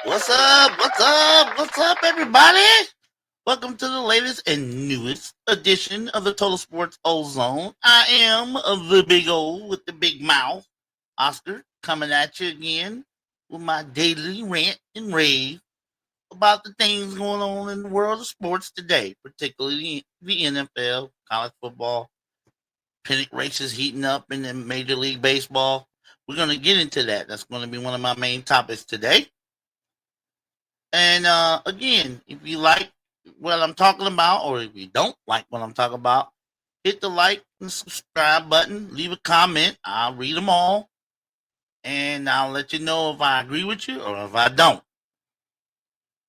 What's up? What's up? What's up, everybody? Welcome to the latest and newest edition of the Total Sports Ozone. I am the big O with the big mouth, Oscar, coming at you again with my daily rant and rave about the things going on in the world of sports today, particularly the NFL, college football, pennant races heating up in the Major League Baseball. We're going to get into that. That's going to be one of my main topics today. And again, if you like what I'm talking about, or if you don't like what I'm talking about, hit the like and subscribe button. Leave a comment. I'll read them all, and I'll let you know if I agree with you or if I don't.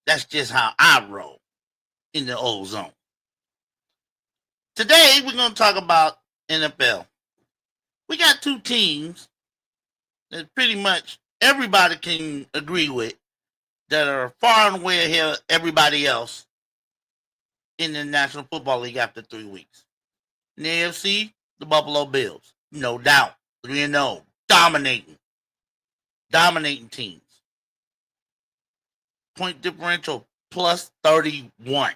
That's just how I roll in the old zone. Today, we're going to talk about NFL. We got two teams that pretty much everybody can agree with that are far and away ahead of everybody else in the National Football League after 3 weeks. In the AFC, the Buffalo Bills, no doubt, 3-0, dominating teams. Point differential plus 31.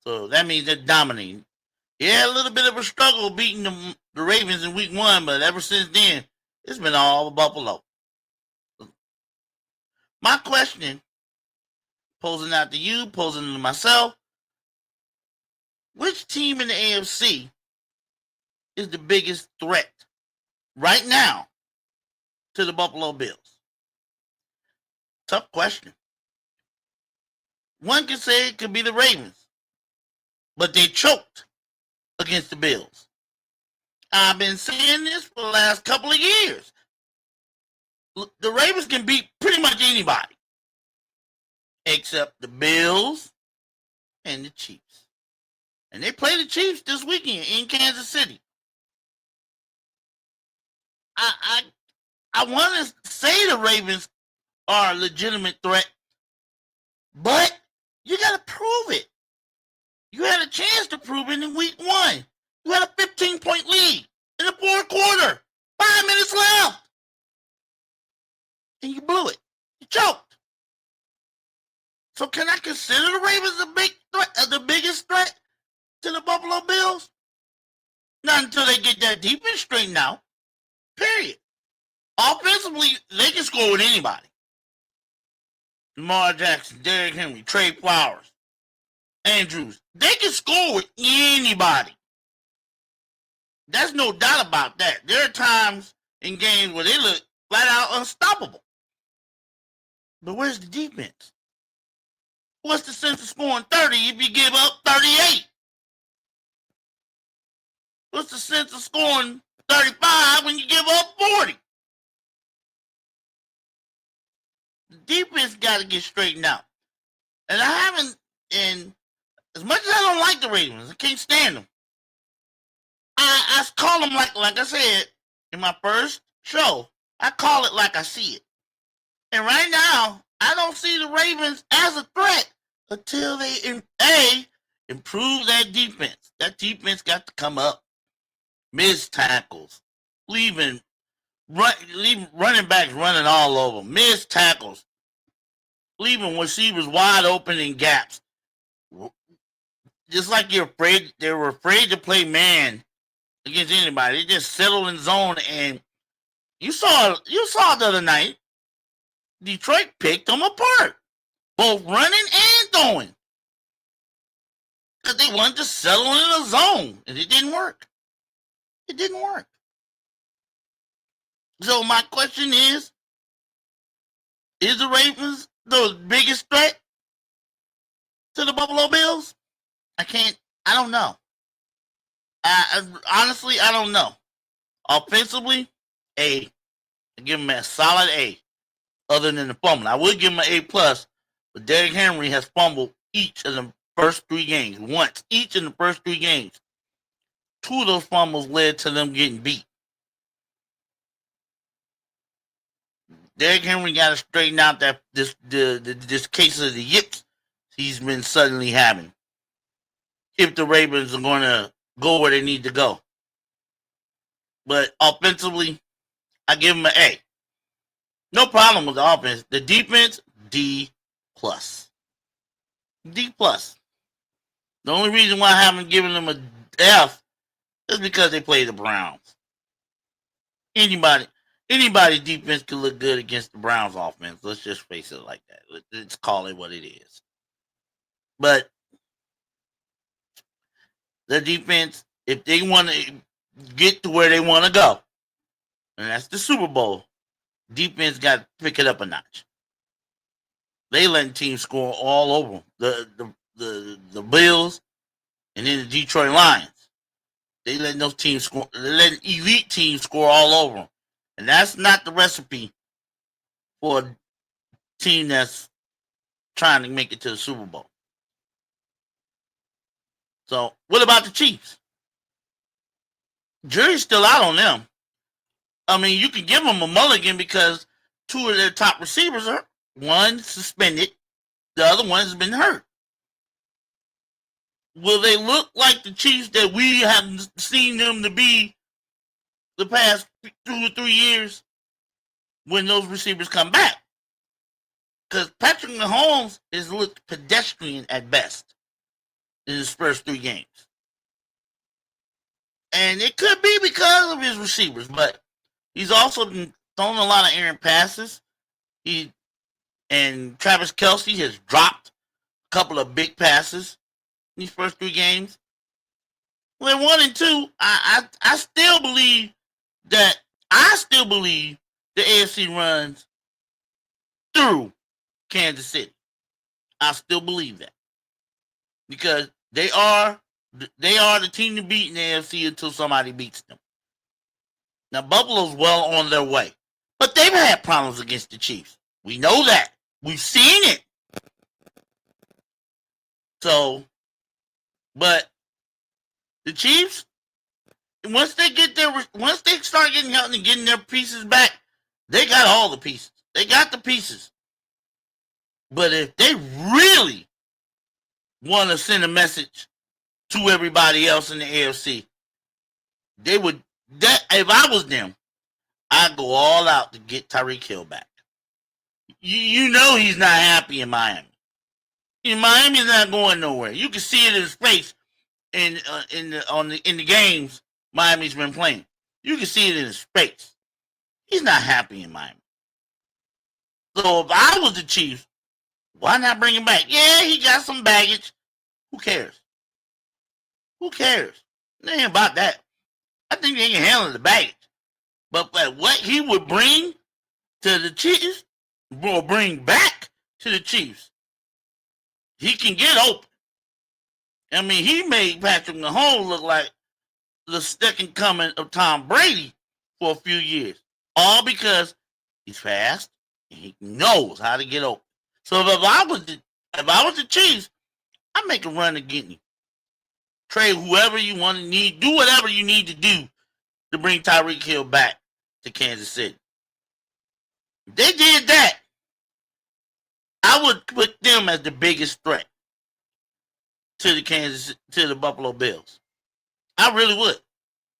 So that means they're dominating. Yeah, a little bit of a struggle beating the Ravens in week 1, but ever since then, it's been all Buffalo. My question, posing out to you, posing to myself, which team in the AFC is the biggest threat right now to the Buffalo Bills? Tough question. One could say it could be the Ravens, but they choked against the Bills. I've been saying this for the last couple of years. The Ravens can beat pretty much anybody except the Bills and the Chiefs. And they play the Chiefs this weekend in Kansas City. I want to say the Ravens are a legitimate threat, but you got to prove it. You had a chance to prove it in week 1. You had a 15-point lead in the fourth quarter. 5 minutes left. And you blew it. You choked. So can I consider the Ravens a big threat, the biggest threat to the Buffalo Bills? Not until they get that defense straightened out. Period. Offensively, they can score with anybody. Lamar Jackson, Derrick Henry, Trey Flowers, Andrews. They can score with anybody. There's no doubt about that. There are times in games where they look flat out unstoppable. But where's the defense? What's the sense of scoring 30 if you give up 38? What's the sense of scoring 35 when you give up 40? The defense got to get straightened out. And I haven't, and as much as I don't like the Ravens, I can't stand them. I call them like I said in my first show. I call it like I see it. And right now, I don't see the Ravens as a threat until they improve that defense. That defense got to come up. Missed tackles, leaving running backs running all over. Missed tackles, leaving receivers wide open in gaps. Just like they were afraid to play man against anybody. They just settled in zone, and you saw the other night. Detroit picked them apart, both running and throwing, because they wanted to settle in a zone, and it didn't work. It didn't work. So my question is the Ravens the biggest threat to the Buffalo Bills? I don't know. Honestly, I don't know. Offensively, A. I give them a solid A. Other than the fumble, I would give them an A plus, but Derrick Henry has fumbled each of the first 3 games. Once each in the first 3 games. 2 of those fumbles led to them getting beat. Derrick Henry got to straighten out this case of the yips he's been suddenly having. If the Ravens are going to go where they need to go. But offensively, I give them an A. No problem with the offense. The defense, D plus. D plus. The only reason why I haven't given them a F is because they play the Browns. Anybody defense can look good against the Browns offense. Let's just face it like that. Let's call it what it is. But the defense, if they want to get to where they want to go, and that's the Super Bowl, defense got to pick it up a notch. They letting teams score all over them. The Bills and then the Detroit Lions. They letting those teams score. They letting elite teams score all over them, and that's not the recipe for a team that's trying to make it to the Super Bowl. So, what about the Chiefs? Jury's still out on them. I mean, you can give them a mulligan because two of their top receivers are one suspended, the other one has been hurt. Will they look like the Chiefs that we have seen them to be the past 2 or 3 years when those receivers come back? Because Patrick Mahomes has looked pedestrian at best in his first 3 games. And it could be because of his receivers, but he's also been throwing a lot of errant passes. And Travis Kelce has dropped a couple of big passes in these first 3 games. Well, 1 and 2, I still believe the AFC runs through Kansas City. I still believe that because they are the team to beat in the AFC until somebody beats them. Now Buffalo's well on their way, but they've had problems against the Chiefs. We know that. We've seen it. So, but the Chiefs, once they start getting healthy and getting their pieces back, they got all the pieces. They got the pieces. But if they really want to send a message to everybody else in the AFC, they would. That if I was them, I'd go all out to get Tyreek Hill back. You know he's not happy in Miami. Miami's not going nowhere. You can see it in his face in the games Miami's been playing. You can see it in his face. He's not happy in Miami. So if I was the Chiefs, why not bring him back? Yeah, he got some baggage. Who cares? Who cares? It ain't about that. I think they can handle the baggage. But what he would bring to the Chiefs, or bring back to the Chiefs, he can get open. I mean, he made Patrick Mahomes look like the second coming of Tom Brady for a few years. All because he's fast and he knows how to get open. So if I was the Chiefs, I'd make a run to get him. Trade whoever you want to need. Do whatever you need to do to bring Tyreek Hill back to Kansas City. If they did that, I would put them as the biggest threat to the Buffalo Bills. I really would.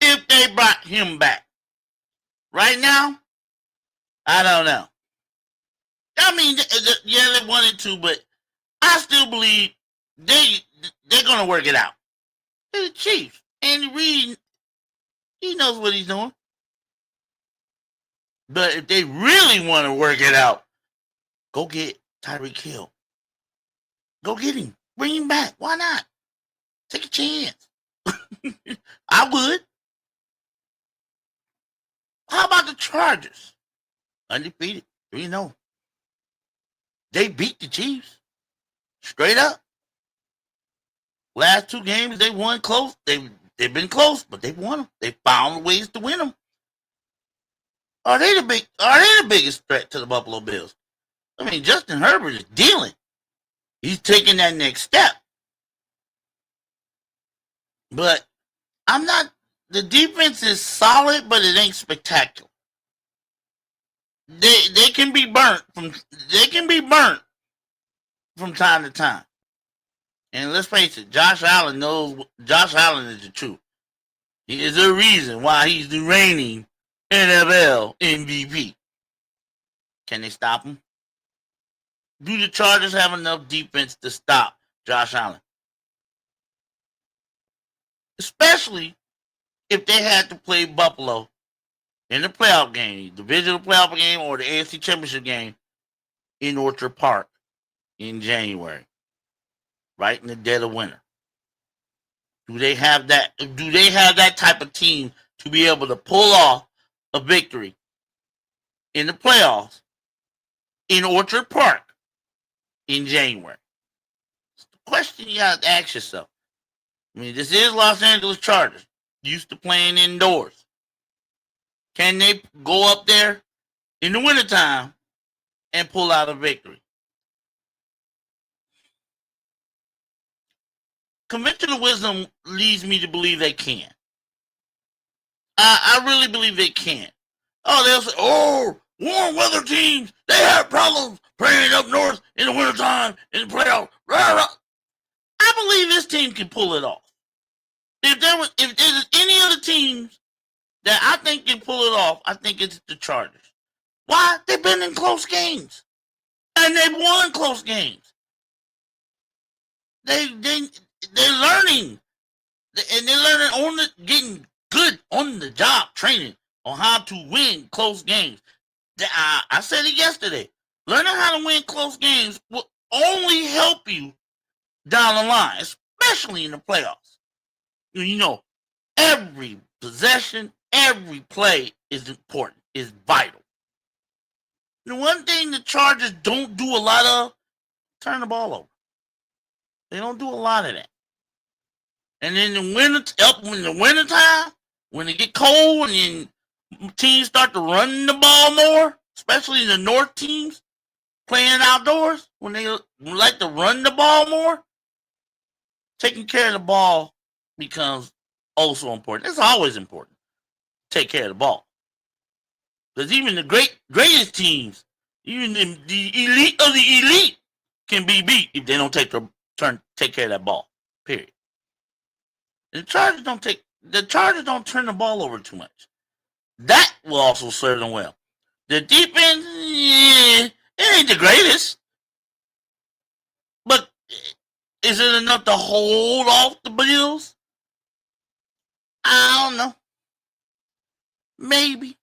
If they brought him back. Right now, I don't know. I mean, yeah, they wanted to, but I still believe they're going to work it out. They're the Chiefs. Andy Reid, he knows what he's doing. But if they really want to work it out, go get Tyreek Hill. Go get him. Bring him back. Why not? Take a chance. I would. How about the Chargers? Undefeated. 3-0. They beat the Chiefs. Straight up. Last 2 games they won close. They've been close, but they won them. They found ways to win them. Are they the biggest threat to the Buffalo Bills? I mean, Justin Herbert is dealing. He's taking that next step. But the defense is solid, but it ain't spectacular. They can be burnt from time to time. And let's face it, Josh Allen is the truth. There's a reason why he's the reigning NFL MVP. Can they stop him? do the Chargers have enough defense to stop Josh Allen? Especially if they had to play Buffalo in the playoff game, divisional playoff game, or the AFC Championship game in Orchard Park in January, right in the dead of winter. Do they have that? Do they have that type of team to be able to pull off a victory in the playoffs in Orchard Park in January? It's the question you got to ask yourself. I mean, this is Los Angeles Chargers, used to playing indoors. Can they go up there in the wintertime and pull out a victory? Conventional wisdom leads me to believe they can. I really believe they can. Oh, they'll say, oh, warm weather teams, they have problems playing up north in the wintertime in the playoffs. Rah, rah. I believe this team can pull it off. If there's any other teams that I think can pull it off, I think it's the Chargers. Why? They've been in close games. And they've won close games. They're learning. And they're learning getting good on the job training on how to win close games. I said it yesterday. Learning how to win close games will only help you down the line, especially in the playoffs. You know, every possession, every play is important, is vital. The one thing the Chargers don't do a lot of, turn the ball over. They don't do a lot of that. And in the wintertime, when it get cold and teams start to run the ball more, especially the North teams playing outdoors, when they like to run the ball more, taking care of the ball becomes also important. It's always important. Take care of the ball. Because even the greatest teams, even the elite of the elite, can be beat if they don't take care of that ball. Period. The Chargers don't turn the ball over too much. That will also serve them well. The defense, it ain't the greatest. But is it enough to hold off the Bills? I don't know. Maybe.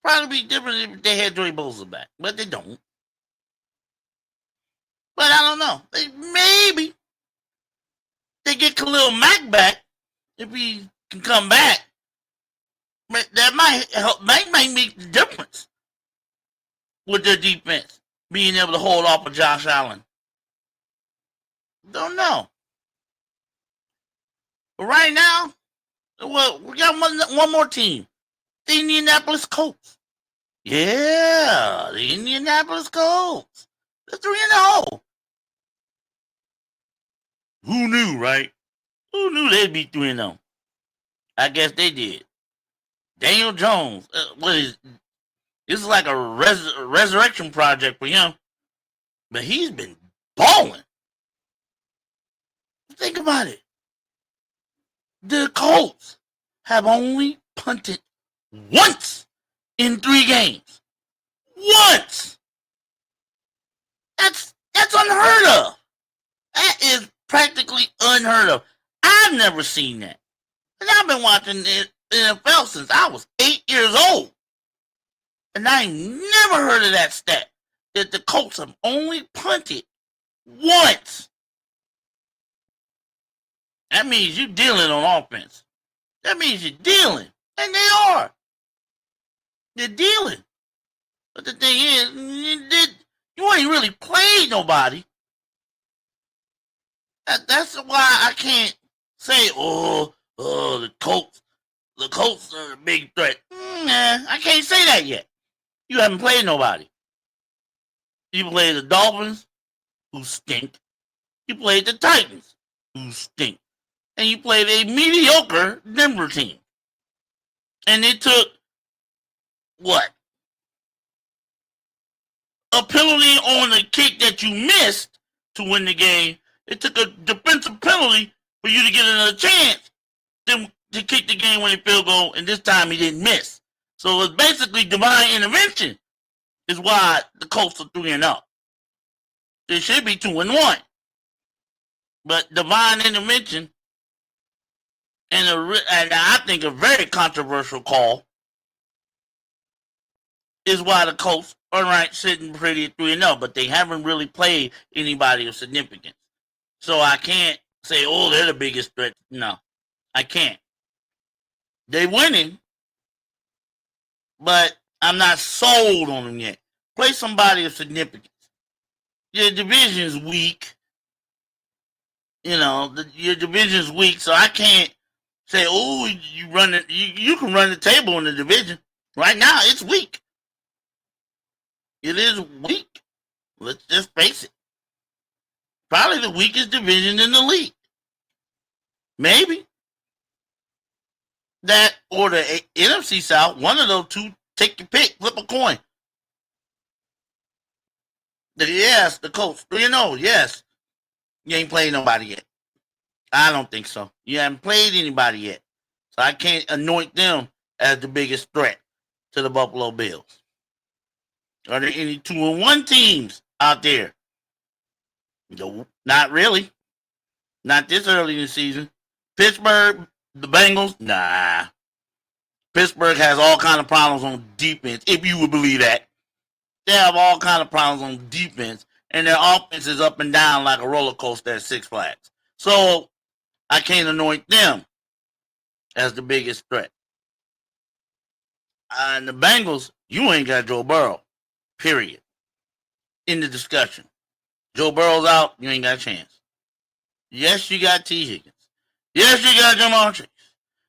Probably be different if they had Joey Bosa back, but they don't. But I don't know. Maybe they get Khalil Mack back if he can come back. That might help. Might make the difference with their defense being able to hold off of Josh Allen. Don't know. But right now, well, we got one more team. The Indianapolis Colts. Yeah, the Indianapolis Colts. They're 3-0. Who knew, right? Who knew they'd be 3-0? I guess they did. Daniel Jones. This is like a resurrection project for him. But he's been balling. Think about it. The Colts have only punted once in 3 games. Once! That's unheard of. That is practically unheard of. I've never seen that. And I've been watching the NFL since I was 8 years old. And I ain't never heard of that stat. That the Colts have only punted once. That means you're dealing on offense. That means you're dealing. And they are. They're dealing. But the thing is, you ain't really played nobody. That's why I can't say, the Colts are a big threat. Nah, I can't say that yet. You haven't played nobody. You played the Dolphins, who stink. You played the Titans, who stink. And you played a mediocre Denver team. And it took, what? A penalty on the kick that you missed to win the game. It took a defensive penalty for you to get another chance to kick the game winning field goal, and this time he didn't miss. So it was basically divine intervention is why the Colts are 3-0. They should be 2-1. But divine intervention and I think a very controversial call is why the Colts are right sitting pretty at 3-0, but they haven't really played anybody of significance. So I can't say, oh, they're the biggest threat. No, I can't. They're winning, but I'm not sold on them yet. Play somebody of significance. Your division's weak. Your division's weak, so I can't say, oh, you run it. You can run the table in the division. Right now, it's weak. It is weak. Let's just face it. Probably the weakest division in the league. Maybe. That or the NFC South, one of those two, take your pick, flip a coin. Yes, the Colts, 3-0, yes. You ain't played nobody yet. I don't think so. You haven't played anybody yet. So I can't anoint them as the biggest threat to the Buffalo Bills. Are there any 2-1 teams out there? No, not really. Not this early in the season. Pittsburgh, the Bengals, nah. Pittsburgh has all kind of problems on defense, if you would believe that. They have all kind of problems on defense, and their offense is up and down like a roller coaster at Six Flags. So I can't anoint them as the biggest threat. And the Bengals, you ain't got Joe Burrow, period. In the discussion. Joe Burrow's out, you ain't got a chance. Yes, you got T. Higgins. Yes, you got Jamar Chase.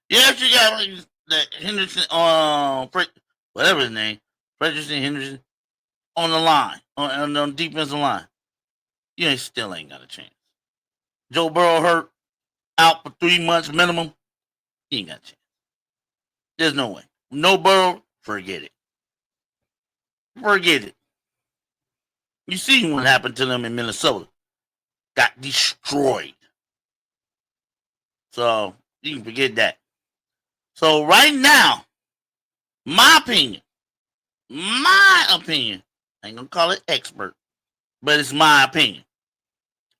Yes, you got that Henderson, whatever his name, Frederickson Henderson, on the line, on the defensive line. You still ain't got a chance. Joe Burrow hurt, out for 3 months minimum. You ain't got a chance. There's no way. No Burrow, forget it. Forget it. You see what happened to them in Minnesota. Got destroyed. So, you can forget that. So, right now, my opinion, I ain't going to call it expert, but it's my opinion.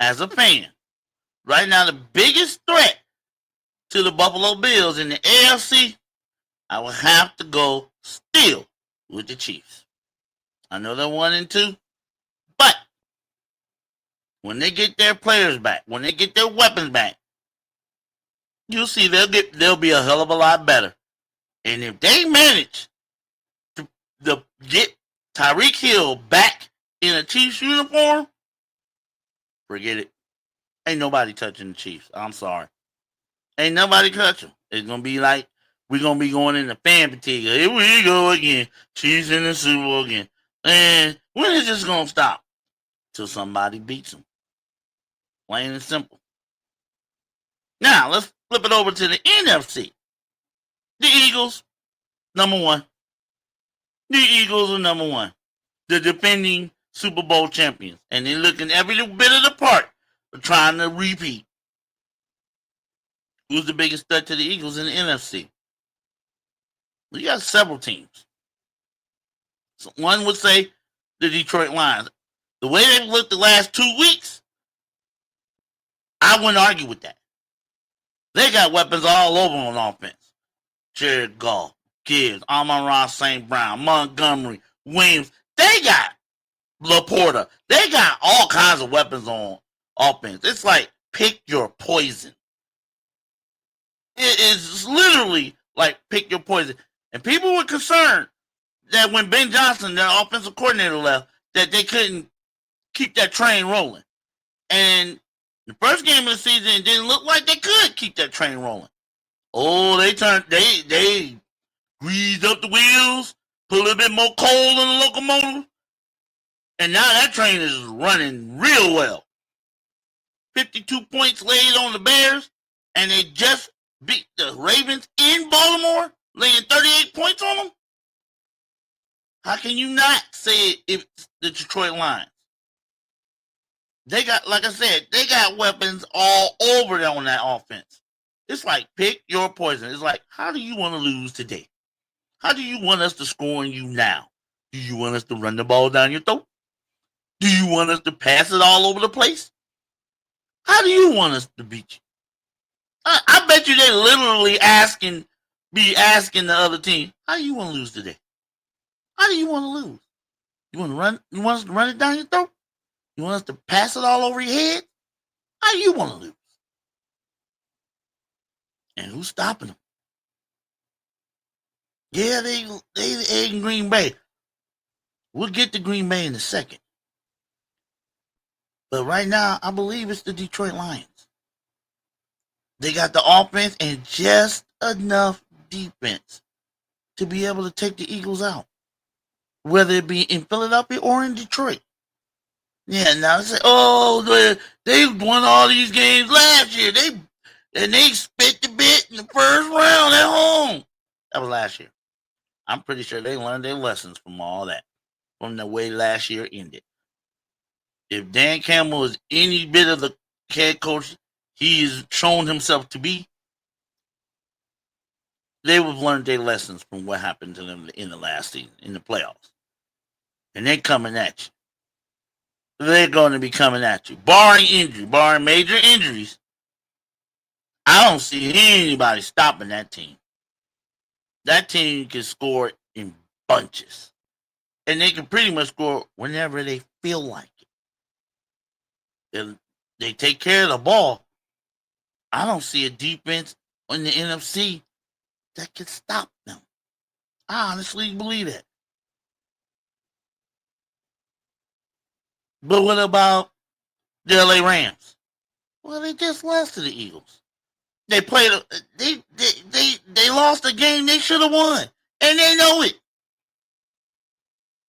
As a fan, right now, the biggest threat to the Buffalo Bills in the AFC, I will have to go still with the Chiefs. I know they're 1-2, but when they get their players back, when they get their weapons back, you'll see they'll be a hell of a lot better. And if they manage to get Tyreek Hill back in a Chiefs uniform, forget it. Ain't nobody touching the Chiefs. I'm sorry. Ain't nobody touching them. It's going to be like we're going to be going into fan fatigue. Here we go again. Chiefs in the Super Bowl again. And when is this going to stop? Till somebody beats them. Plain and simple. Now, let's flip it over to the NFC. The Eagles, number one. The Eagles are number one. The defending Super Bowl champions. And they're looking every little bit of the part of trying to repeat. Who's the biggest threat to the Eagles in the NFC? We got several teams. So one would say the Detroit Lions. The way they've looked the last 2 weeks, I wouldn't argue with that. They got weapons all over on offense. Jared Goff, Gibbs, Amon-Ra St. Brown, Montgomery, Williams. They got Laporta. They got all kinds of weapons on offense. It's like pick your poison. It is literally like pick your poison. And people were concerned that when Ben Johnson, their offensive coordinator, left, that they couldn't keep that train rolling. And the first game of the season, it didn't look like they could keep that train rolling. Oh, they greased up the wheels, put a little bit more coal in the locomotive, and now that train is running real well. 52 points laid on the Bears, and they just beat the Ravens in Baltimore, laying 38 points on them. How can you not say it's the Detroit Lions? They got, like I said, they got weapons all over there on that offense. It's like pick your poison. It's like, how do you want to lose today? How do you want us to score on you now? Do you want us to run the ball down your throat? Do you want us to pass it all over the place? How do you want us to beat you? I bet you they literally be asking the other team, how do you want to lose today? How do you want to lose? You want to run? You want us to run it down your throat? You want us to pass it all over your head? How do you want to lose? And who's stopping them? Yeah, they in Green Bay. We'll get to Green Bay in a second. But right now, I believe it's the Detroit Lions. They got the offense and just enough defense to be able to take the Eagles out, whether it be in Philadelphia or in Detroit. Yeah, now they say, oh, they won all these games last year. They spit the bit in the first round at home. That was last year. I'm pretty sure they learned their lessons from all that, from the way last year ended. If Dan Campbell is any bit of the head coach he's shown himself to be, they would have learned their lessons from what happened to them in the last season, in the playoffs. And they're coming at you. They're going to be coming at you. Barring major injuries, I don't see anybody stopping that team. That team can score in bunches. And they can pretty much score whenever they feel like it. If they take care of the ball, I don't see a defense in the NFC that can stop them. I honestly believe that. But what about the LA Rams? Well, they just lost to the Eagles. They played. They lost a game they should have won, and they know it.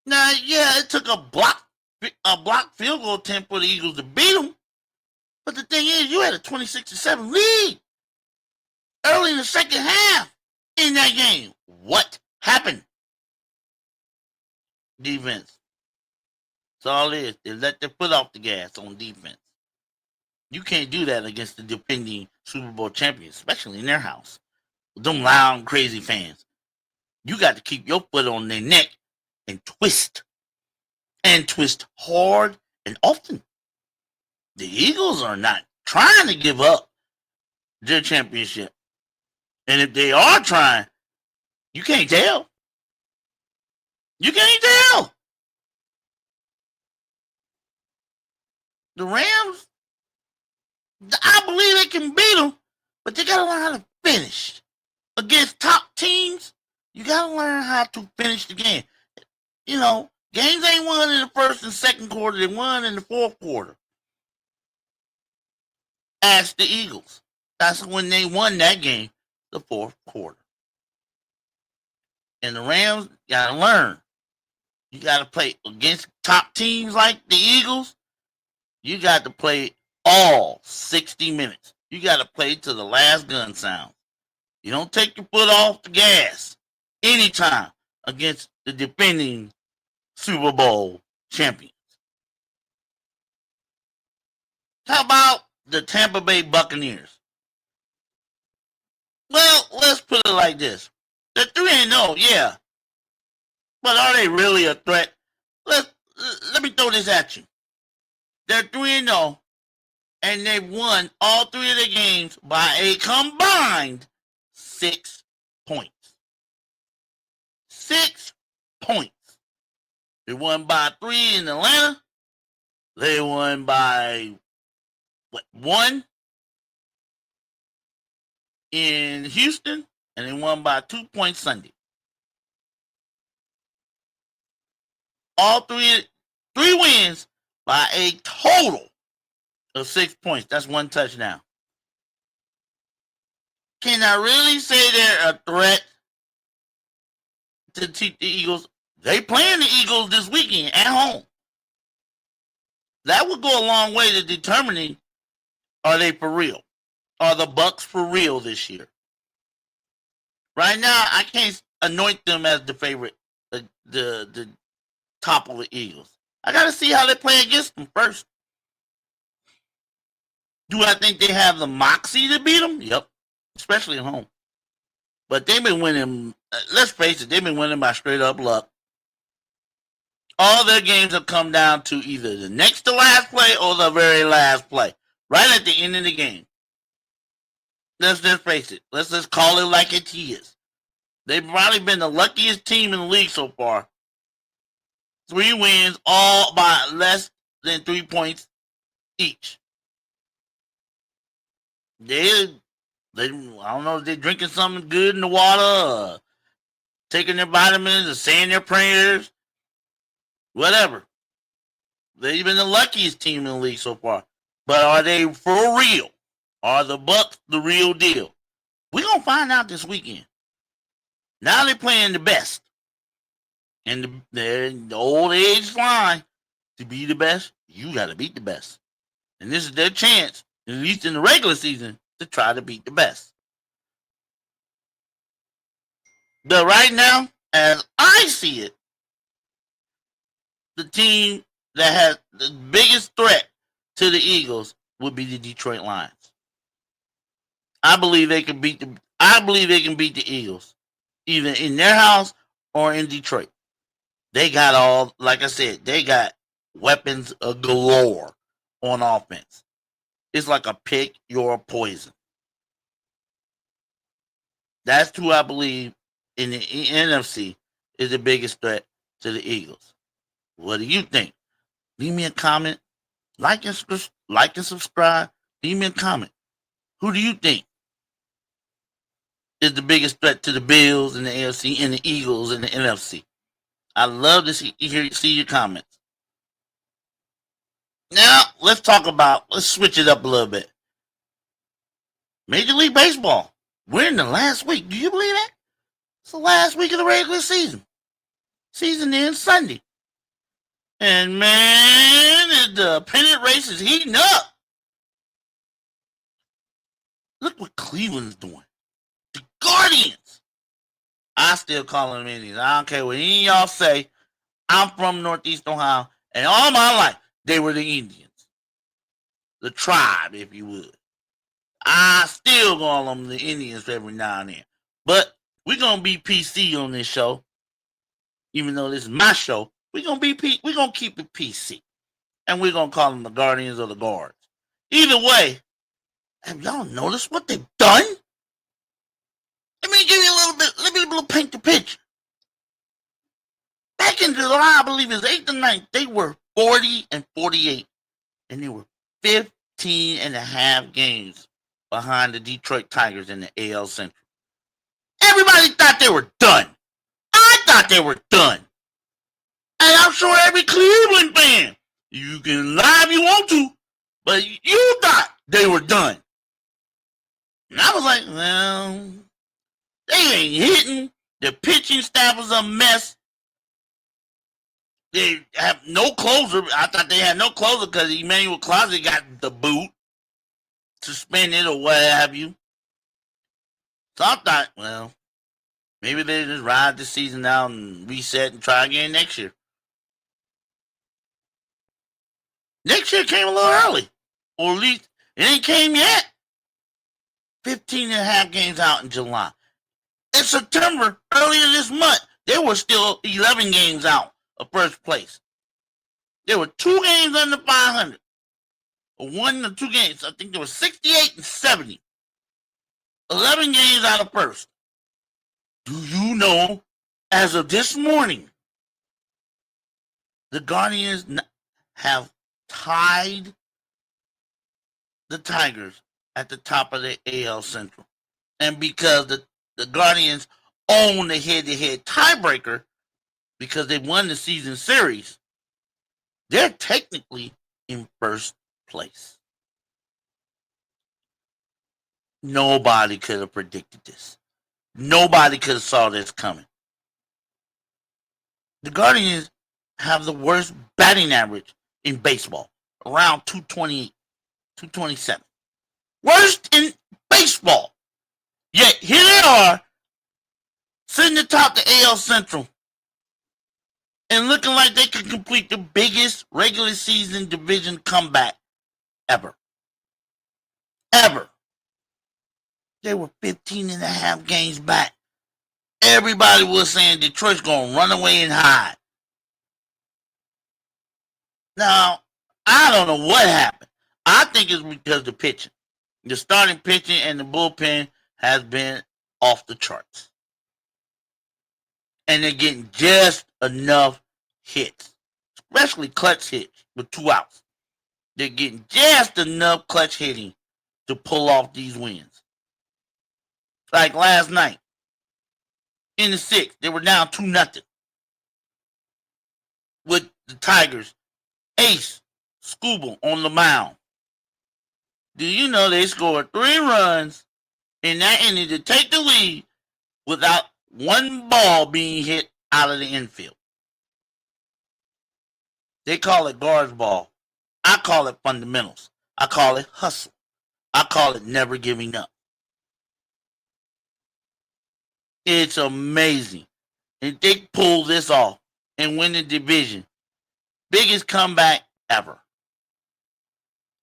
Now, yeah, it took a block field goal attempt for the Eagles to beat them. But the thing is, you had a 26-7 lead early in the second half in that game. What happened? Defense. That's all it is. They let their foot off the gas on defense. You can't do that against the defending Super Bowl champions, especially in their house. With them loud, crazy fans. You got to keep your foot on their neck and twist. And twist hard and often. The Eagles are not trying to give up their championship. And if they are trying, you can't tell. You can't tell. The Rams, I believe they can beat them, but they got to learn how to finish. Against top teams, you got to learn how to finish the game. You know, games ain't won in the first and second quarter. They won in the fourth quarter. Ask the Eagles. That's when they won that game, the fourth quarter. And the Rams got to learn. You got to play against top teams like the Eagles. You got to play all 60 minutes. You got to play to the last gun sound. You don't take your foot off the gas anytime against the defending Super Bowl champions. How about the Tampa Bay Buccaneers? Well, let's put it like this. They're 3-0, yeah. But are they really a threat? Let me throw this at you. They're 3-0, and they've won all three of their games by a combined 6 points. 6 points. They won by 3 in Atlanta. They won by 1 in Houston, and they won by 2 points Sunday. All three wins by a total of 6 points. That's 1 touchdown. Can I really say they're a threat to the Eagles? They playing the Eagles this weekend at home. That would go a long way to determining, are they for real? Are the Bucs for real this year? Right now, I can't anoint them as the favorite, the top of the Eagles. I got to see how they play against them first. Do I think they have the moxie to beat them? Yep, especially at home. But they've been winning, let's face it, they've been winning by straight up luck. All their games have come down to either the next to last play or the very last play, right at the end of the game. Let's just face it. Let's just call it like it is. They've probably been the luckiest team in the league so far. 3 wins, all by less than 3 points each. I don't know if they're drinking something good in the water, or taking their vitamins, or saying their prayers, whatever. They've been the luckiest team in the league so far. But are they for real? Are the Bucks the real deal? We're going to find out this weekend. Now they're playing the best. And the old age line, to be the best, you got to beat the best. And this is their chance, at least in the regular season, to try to beat the best. But right now, as I see it, the team that has the biggest threat to the Eagles would be the Detroit Lions. I believe they can beat the Eagles, either in their house or in Detroit. They got like I said, they got weapons galore on offense. It's like a pick your poison. That's who I believe in the NFC is the biggest threat to the Eagles. What do you think? Leave me a comment. Like and subscribe. Leave me a comment. Who do you think is the biggest threat to the Bills and the AFC and the Eagles and the NFC? I love to see your comments. Now, let's switch it up a little bit. Major League Baseball. We're in the last week. Do you believe that? It's the last week of the regular season. Season ends Sunday. And man, the pennant race is heating up. Look what Cleveland's doing. The Guardians. I still call them Indians. I don't care what any of y'all say. I'm from Northeast Ohio, and all my life, they were the Indians. The tribe, if you would. I still call them the Indians every now and then. But we're going to be PC on this show. Even though this is my show, we're going to keep it PC. And we're going to call them the Guardians or the Guards. Either way, have y'all noticed what they've done? Let me give you a little bit, let me paint the picture. Back in July, I believe it was 8th and 9th, they were 40-48. And they were 15 and a half games behind the Detroit Tigers in the AL Central. Everybody thought they were done. I thought they were done. And I'm sure every Cleveland fan, you can lie if you want to, but you thought they were done. And I was like, well, they ain't hitting. The pitching staff was a mess. They have no closer. I thought they had no closer because Emmanuel Closet got the boot, suspended or what have you. So I thought, well, maybe they just ride the season out and reset and try again next year. Next year came a little early. Or at least it ain't came yet. 15 and a half games out in July. In September, earlier this month, there were still 11 games out of first place. There were 2 games under 500. 1 or 2 games. I think there were 68 and 70. 11 games out of first. Do you know, as of this morning, the Guardians have tied the Tigers at the top of the AL Central. And because the Guardians own the head-to-head tiebreaker, because they won the season series, they're technically in first place. Nobody could have predicted this. Nobody could have saw this coming. The Guardians have the worst batting average in baseball, around 228, 227. Worst in baseball. Yet here they are, sitting atop the AL Central and looking like they could complete the biggest regular season division comeback ever. Ever. They were 15 and a half games back. Everybody was saying Detroit's going to run away and hide. Now, I don't know what happened. I think it's because of the pitching. The starting pitching and the bullpen has been off the charts. And they're getting just enough hits, especially clutch hits with 2 outs. They're getting just enough clutch hitting to pull off these wins. Like last night in the sixth, they were down 2-0 with the Tigers. Ace Scooble on the mound. Do you know they scored 3 runs in that inning to take the lead without one ball being hit out of the infield? They call it guards ball. I call it fundamentals. I call it hustle. I call it never giving up. It's amazing. If they pull this off and win the division, biggest comeback ever.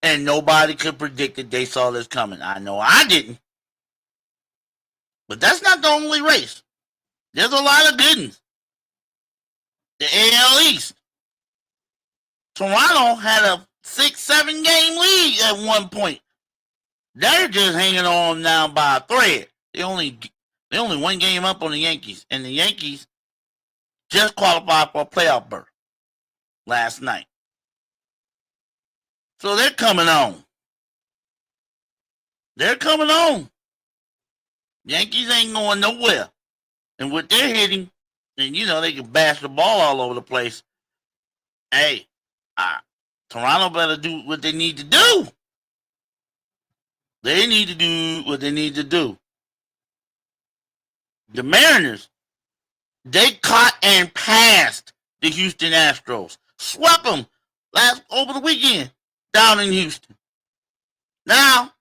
And nobody could predict that they saw this coming. I know I didn't. But that's not the only race. There's a lot of good ones. The AL East. Toronto had a 6-7 game lead at one point. They're just hanging on now by a thread. They only one game up on the Yankees. And the Yankees just qualified for a playoff berth last night. So they're coming on. They're coming on. Yankees ain't going nowhere. And with their hitting, and you know they can bash the ball all over the place. Hey, Toronto better do what they need to do. They need to do what they need to do. The Mariners, they caught and passed the Houston Astros. Swept them over the weekend down in Houston. Now,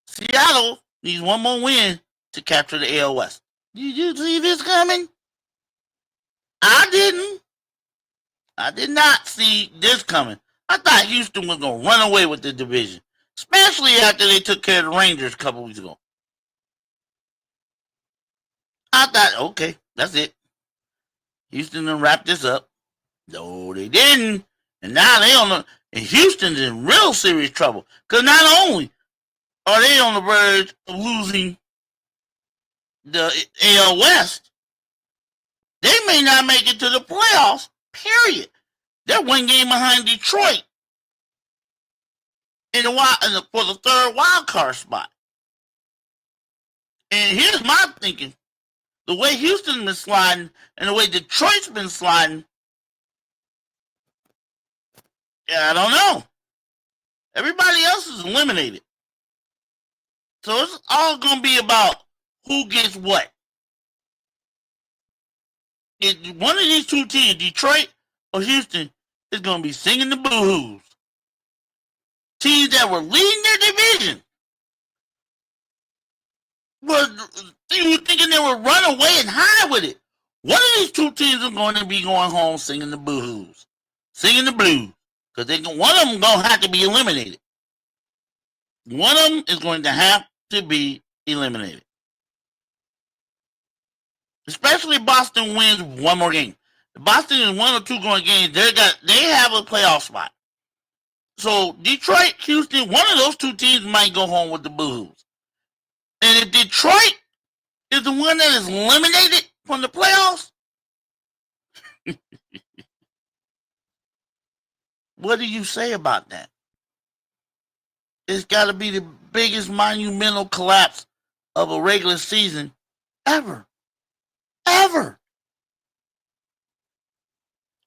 Seattle needs one more win to capture the AL West. Did you see this coming? I didn't. I did not see this coming. I thought Houston was going to run away with the division, especially after they took care of the Rangers a couple weeks ago. I thought, okay, that's it. Houston done wrap this up. No, they didn't. And now they on the, and Houston's in real serious trouble. Because not only are they on the verge of losing the AL West, they may not make it to the playoffs, period. They're one game behind Detroit for the third wild card spot. And here's my thinking. The way Houston's been sliding and the way Detroit's been sliding, I don't know. Everybody else is eliminated. So it's all going to be about who gets what. If one of these two teams, Detroit or Houston, is going to be singing the boo-hoos. Teams that were leading their division you were thinking they would run away and hide with it. One of these two teams are going to be going home singing the boo-hoos, singing the blues, because one of them going to have to be eliminated. One of them is going to have to be eliminated. Especially if Boston wins one more game. If Boston is 1 or 2 going games, they have a playoff spot. So Detroit, Houston, one of those two teams might go home with the boo-hoos. And if Detroit is the one that is eliminated from the playoffs, what do you say about that? It's got to be the biggest monumental collapse of a regular season ever. Ever.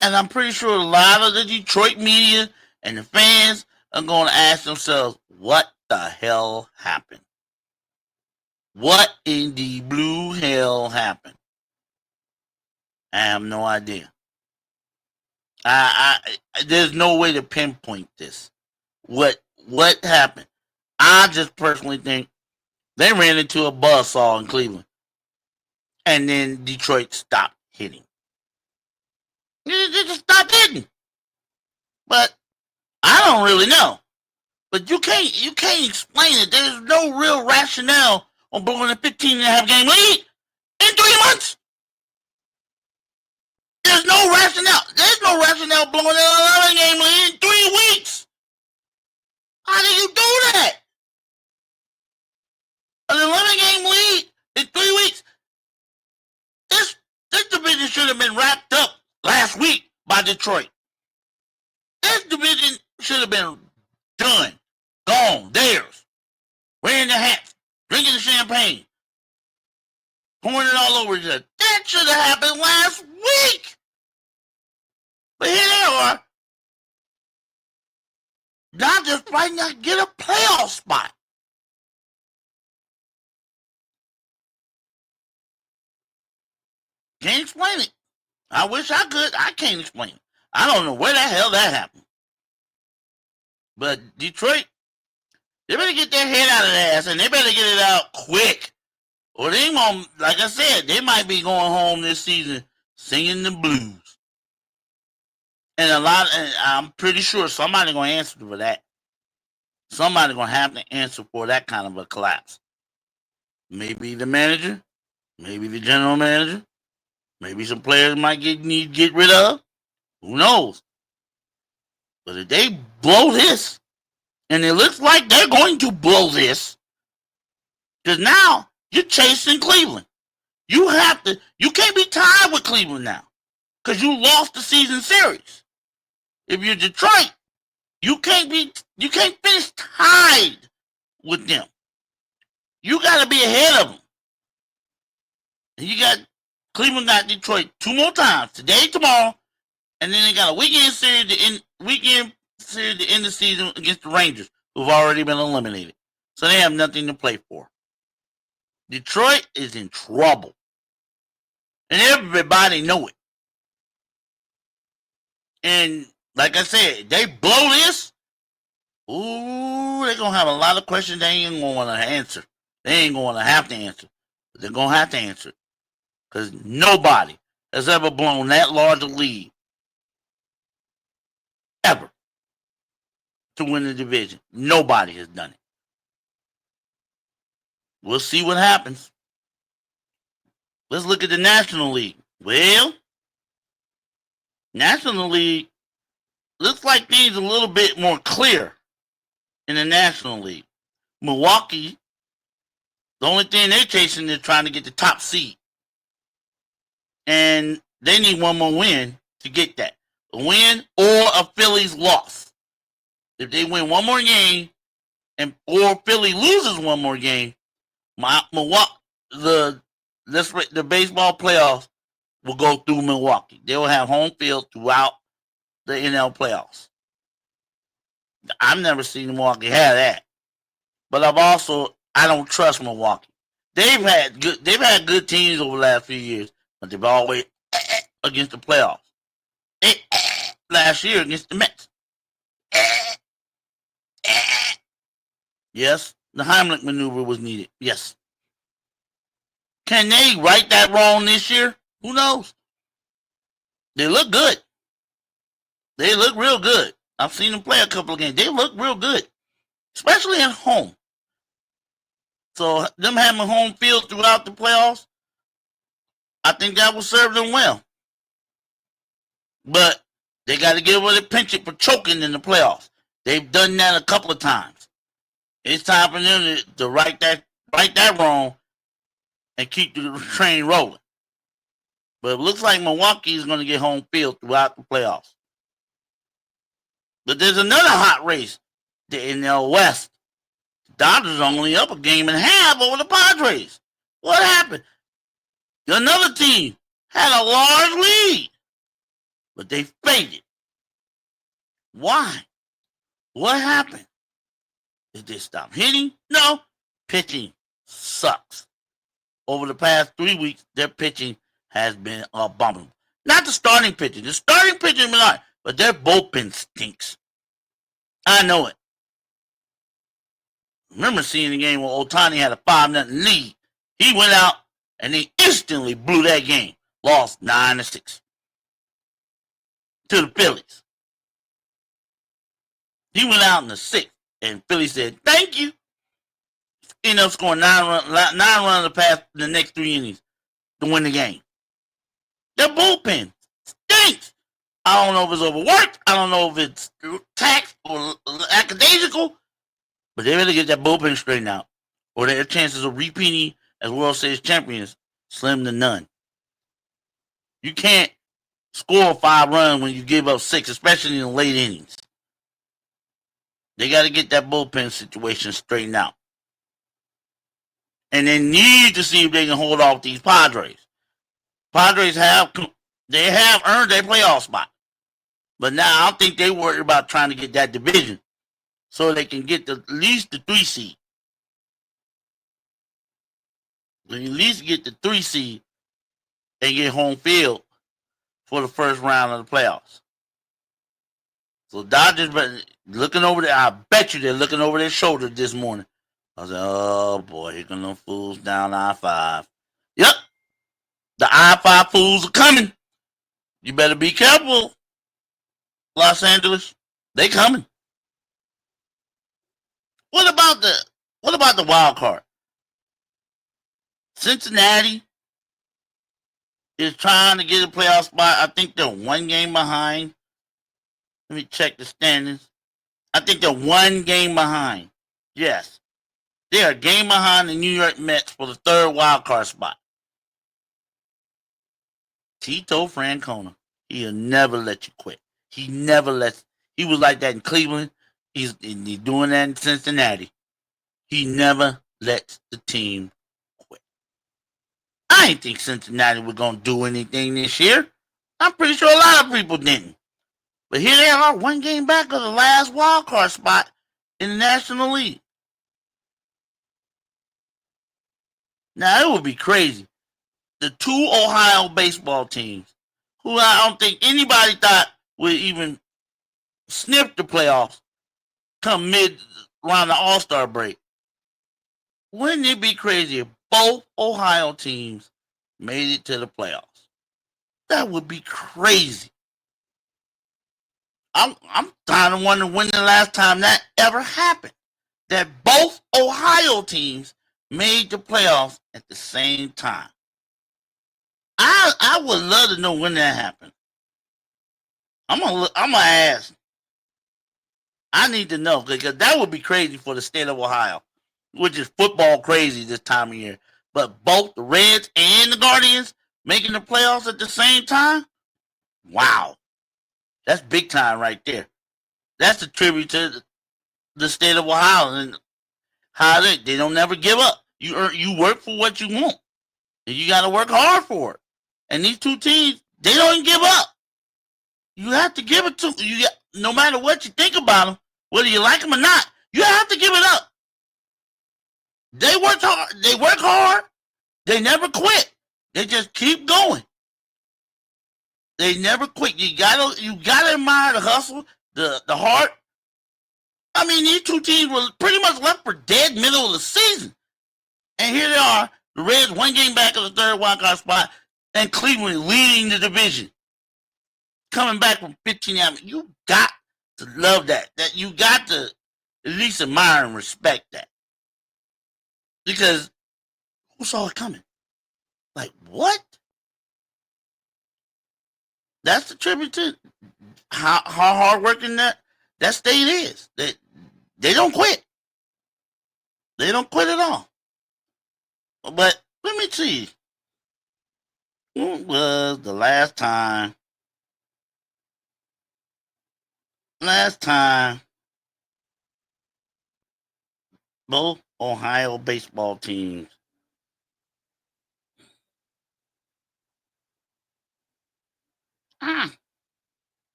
And I'm pretty sure a lot of the Detroit media and the fans are going to ask themselves, what the hell happened? What in the blue hell happened? I have no idea. There's no way to pinpoint this. What happened? I just personally think they ran into a buzzsaw in Cleveland. And then Detroit stopped hitting. They just stopped hitting. But I don't really know. But you can't explain it. There's no real rationale on blowing a 15.5 game lead in 3 months. There's no rationale. There's no rationale blowing an 11-game lead in 3 weeks. How do you do that? An 11-game lead in 3 weeks. This division should have been wrapped up last week by Detroit. This division should have been done, gone, theirs. Wearing the hats, drinking the champagne, pouring it all over each other. That should have happened last week. But here they are. Dodgers might not get a playoff spot. Can't explain it. I wish I could. I can't explain it. I don't know where the hell that happened. But Detroit, they better get their head out of their ass, and they better get it out quick. Or they won't, like I said, they might be going home this season singing the blues. And I'm pretty sure somebody's going to answer for that. Somebody's going to have to answer for that kind of a collapse. Maybe the manager, maybe the general manager, maybe some players might need to get rid of. Who knows? But if they blow this, and it looks like they're going to blow this, because now you're chasing Cleveland. You can't be tied with Cleveland now, because you lost the season series. If you're Detroit, you can't finish tied with them. You got to be ahead of them. And Cleveland got Detroit 2 more times, today, tomorrow, and then they got a weekend series to end the season against the Rangers, who've already been eliminated. So they have nothing to play for. Detroit is in trouble. And everybody know it. And like I said, they blow this, they're going to have a lot of questions they ain't going to want to answer. They ain't going to have to answer. But they're going to have to answer it. Because nobody has ever blown that large a lead ever to win the division. Nobody has done it. We'll see what happens. Let's look at the National League. Well, National League looks like things a little bit more clear in the National League. Milwaukee, the only thing they're chasing is trying to get the top seed. And they need one more win to get that. A win or a Phillies loss. If they win one more game or Philly loses one more game, Milwaukee, the baseball playoffs will go through Milwaukee. They will have home field throughout the NL playoffs. I've never seen Milwaukee have that. But I don't trust Milwaukee. They've had good teams over the last few years, but they've always against the playoffs. Last year against the Mets. Yes, the Heimlich maneuver was needed. Yes. Can they right that wrong this year? Who knows? They look good. They look real good. I've seen them play a couple of games. They look real good, especially at home. So them having home field throughout the playoffs, I think that will serve them well. But they got to get over the pinch it for choking in the playoffs. They've done that a couple of times. It's time for them to right that wrong and keep the train rolling. But it looks like Milwaukee is going to get home field throughout the playoffs. But there's another hot race in the West. The Dodgers are only up a game and a half over the Padres. What happened? Another team had a large lead, but they faded. Why? What happened? Did they stop hitting? No. Pitching sucks. Over the past 3 weeks, their pitching has been abominable. Not the starting pitching. The starting pitching is not, but their bullpen stinks. I know it. Remember seeing the game where Ohtani had a 5-0 lead. He went out and they instantly blew that game. Lost 9-6 to the Phillies. He went out in the 6th, and Philly said, "Thank you." Ended up scoring 9 runs the next 3 innings to win the game. Their bullpen stinks. I don't know if it's overworked. I don't know if it's taxed or academical, but they better get that bullpen straightened out, or their chances of repeating as World Series champions slim to none. You can't score 5 runs when you give up 6, especially in the late innings. They got to get that bullpen situation straightened out. And they need to see if they can hold off these Padres. Padres have earned their playoff spot. But now I think they worry about trying to get that division so they can get at least the 3 seed. They at least get the 3 seed and get home field for the first round of the playoffs. So Dodgers looking over there. I bet you they're looking over their shoulder this morning. I was like, oh boy, here come them fools down I-5. Yep. The I-5 fools are coming. You better be careful, Los Angeles. They coming. What about the wild card? Cincinnati is trying to get a playoff spot. I think they're 1 game behind. Let me check the standings. I think they're 1 game behind. Yes. They are a game behind the New York Mets for the 3rd wild card spot. Tito Francona. He'll never let you quit. He was like that in Cleveland. He's doing that in Cincinnati. He never lets the team quit. I didn't think Cincinnati was going to do anything this year. I'm pretty sure a lot of people didn't. But here they are, 1 game back of the last wild card spot in the National League. Now, it would be crazy. The 2 Ohio baseball teams, who I don't think anybody thought would even sniff the playoffs, come mid around the All-Star break. Wouldn't it be crazy if both Ohio teams made it to the playoffs? That would be crazy. I'm trying to wonder when the last time that ever happened. That both Ohio teams made the playoffs at the same time. I would love to know when that happened. I'm gonna ask. I need to know because that would be crazy for the state of Ohio, which is football crazy this time of year. But both the Reds and the Guardians making the playoffs at the same time? Wow. That's big time right there. That's a tribute to the state of Ohio and how they don't never give up. You work for what you want. And you got to work hard for it. And these 2 teams, they don't give up. You have to give it to them. No matter what you think about them, whether you like them or not, you have to give it up. They work hard. They never quit. They just keep going. They never quit. You gotta admire the hustle, the heart. I mean, these 2 teams were pretty much left for dead middle of the season. And here they are, the Reds 1 game back of the 3rd wildcard spot, and Cleveland leading the division. Coming back from 15 out. You got to love that. That you got to at least admire and respect that. Because who saw it coming? Like, what? That's the tribute to how hard working that state is. They don't quit. They don't quit at all. But let me see. When was the last time both Ohio baseball teams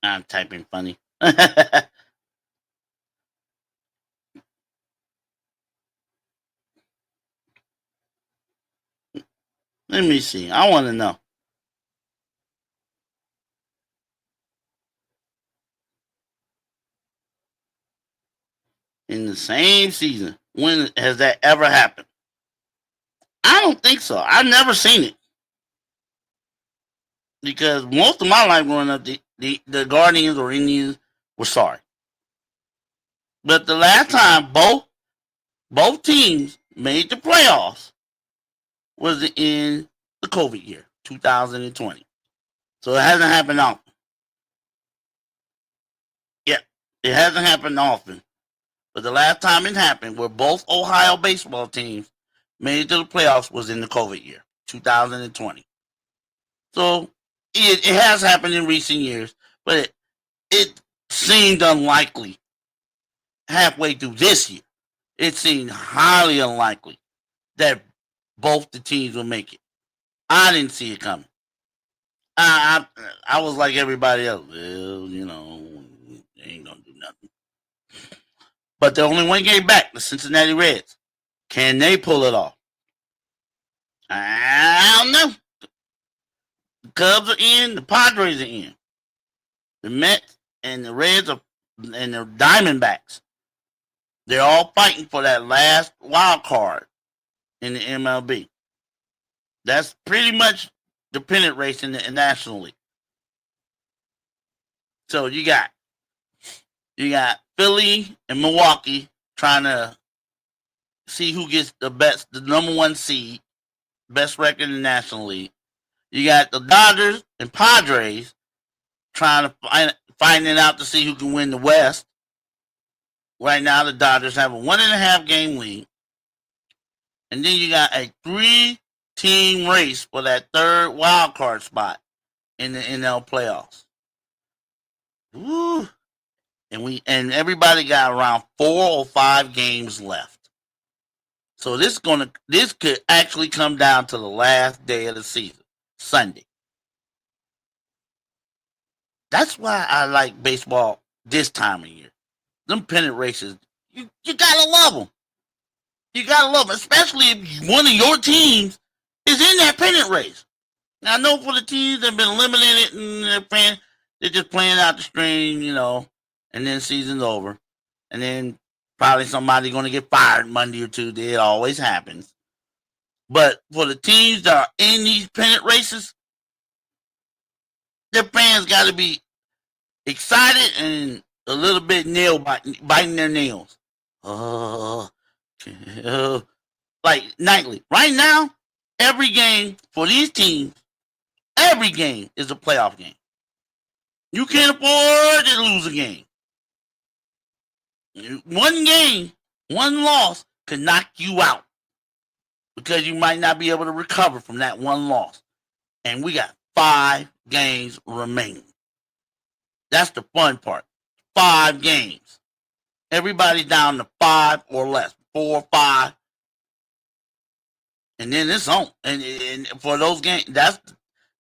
I'm typing funny. Let me see. I want to know. In the same season, when has that ever happened? I don't think so. I've never seen it. Because most of my life growing up, the Guardians or Indians were sorry. But the last time both teams made the playoffs was in the COVID year, 2020. So it hasn't happened often. Yeah, it hasn't happened often. But the last time it happened, where both Ohio baseball teams made it to the playoffs, was in the COVID year, 2020. So it has happened in recent years, but it seemed unlikely halfway through this year. It seemed highly unlikely that both the teams would make it. I didn't see it coming. I was like everybody else. Well, they ain't gonna do nothing. But the only one game back, the Cincinnati Reds. Can they pull it off? I don't know. The Cubs are in. The Padres are in. The Mets and the Reds are, and the Diamondbacks. They're all fighting for that last wild card in the MLB. That's pretty much the pennant race in the National League. So you got Philly and Milwaukee trying to see who gets the number one seed, best record in the National League. You got the Dodgers and Padres trying to finding out to see who can win the West. Right now, the Dodgers have a 1.5 game lead, and then you got a 3-team race for that third wild card spot in the NL playoffs. Woo! And everybody got around 4 or 5 games left. So this could actually come down to the last day of the season, Sunday. That's why I like baseball this time of year. Them pennant races, you gotta love them. You gotta love them, especially if one of your teams is in that pennant race. Now I know for the teams that have been eliminated and they're just playing out the string, and then season's over, and then probably somebody's gonna get fired Monday or Tuesday. It always happens. But for the teams that are in these pennant races, their fans got to be excited and a little bit biting their nails. Like nightly. Right now, every game for these teams, every game is a playoff game. You can't afford to lose a game. One game, one loss could knock you out because you might not be able to recover from that one loss. And we got 5 games remaining. That's the fun part. 5 games. Everybody's down to 5 or less. 4 or 5. And then it's on. And for those games, that's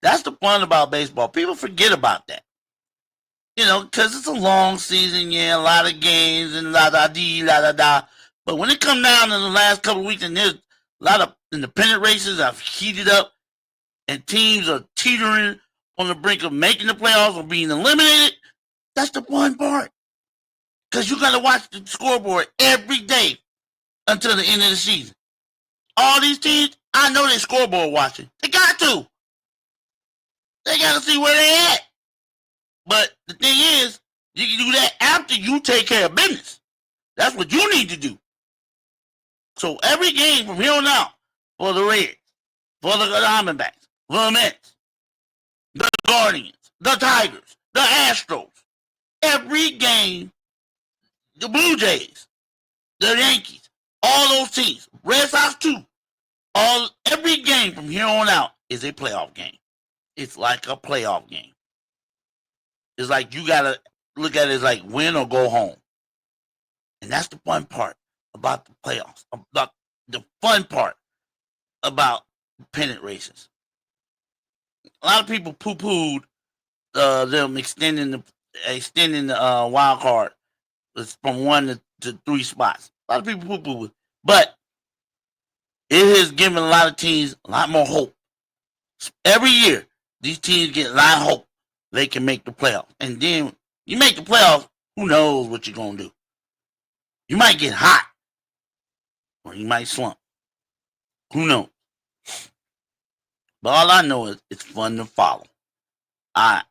the fun about baseball. People forget about that. Because it's a long season, a lot of games and la-da-dee, But when it comes down to the last couple of weeks and there's a lot of independent races have heated up and teams are teetering on the brink of making the playoffs or being eliminated, that's the fun part. Because you got to watch the scoreboard every day until the end of the season. All these teams, I know they scoreboard watching. They got to. They got to see where they at. But the thing is, you can do that after you take care of business. That's what you need to do. So every game from here on out, for the Reds, for the Diamondbacks, for the Mets, the Guardians, the Tigers, the Astros, every game, the Blue Jays, the Yankees, all those teams, Red Sox too, every game from here on out is a playoff game. It's like a playoff game. It's like you gotta look at it as like win or go home. And that's the fun part about the playoffs. About the fun part about pennant races. A lot of people poo-pooed them extending the wild card from 1 to 3 spots. A lot of people poo-pooed it. But it has given a lot of teams a lot more hope. Every year, these teams get a lot of hope they can make the playoffs. And then you make the playoffs, who knows what you're going to do. You might get hot or you might slump. Who knows? But all I know is it's fun to follow. I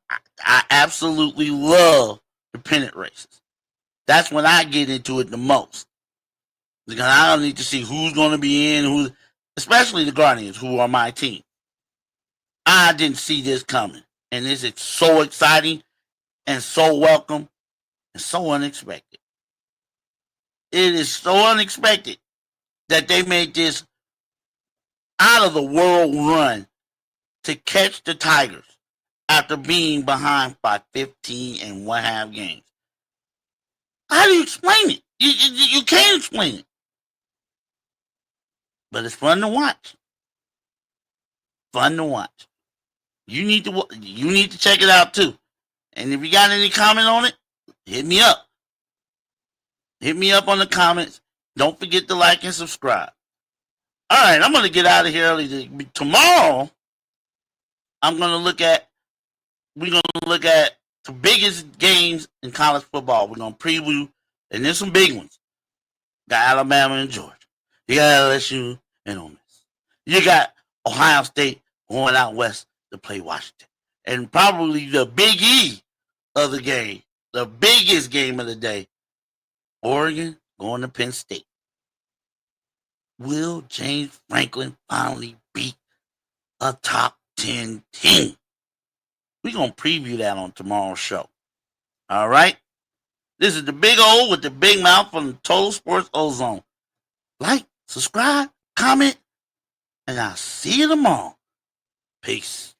absolutely love the pennant races. That's when I get into it the most. Because I don't need to see who's going to be in, especially the Guardians, who are my team. I didn't see this coming. And this is so exciting and so welcome and so unexpected. It is so unexpected that they made this out of the world run to catch the Tigers after being behind by 15 and one half games. How do you explain it? You can't explain it. But it's fun to watch. Fun to watch. You need to check it out too. And if you got any comment on it, hit me up. Hit me up on the comments. Don't forget to like and subscribe. All right, I'm going to get out of here early. Tomorrow, we're going to look at the biggest games in college football. We're going to preview, and there's some big ones. Got Alabama and Georgia. You got LSU and Ole Miss. You got Ohio State going out west to play Washington. And probably the big E of the game, the biggest game of the day, Oregon going to Penn State. Will James Franklin finally beat a top 10 team? We're going to preview that on tomorrow's show. All right? This is the Big O with the Big Mouth from the Total Sports Ozone. Like, subscribe, comment, and I'll see you tomorrow. Peace.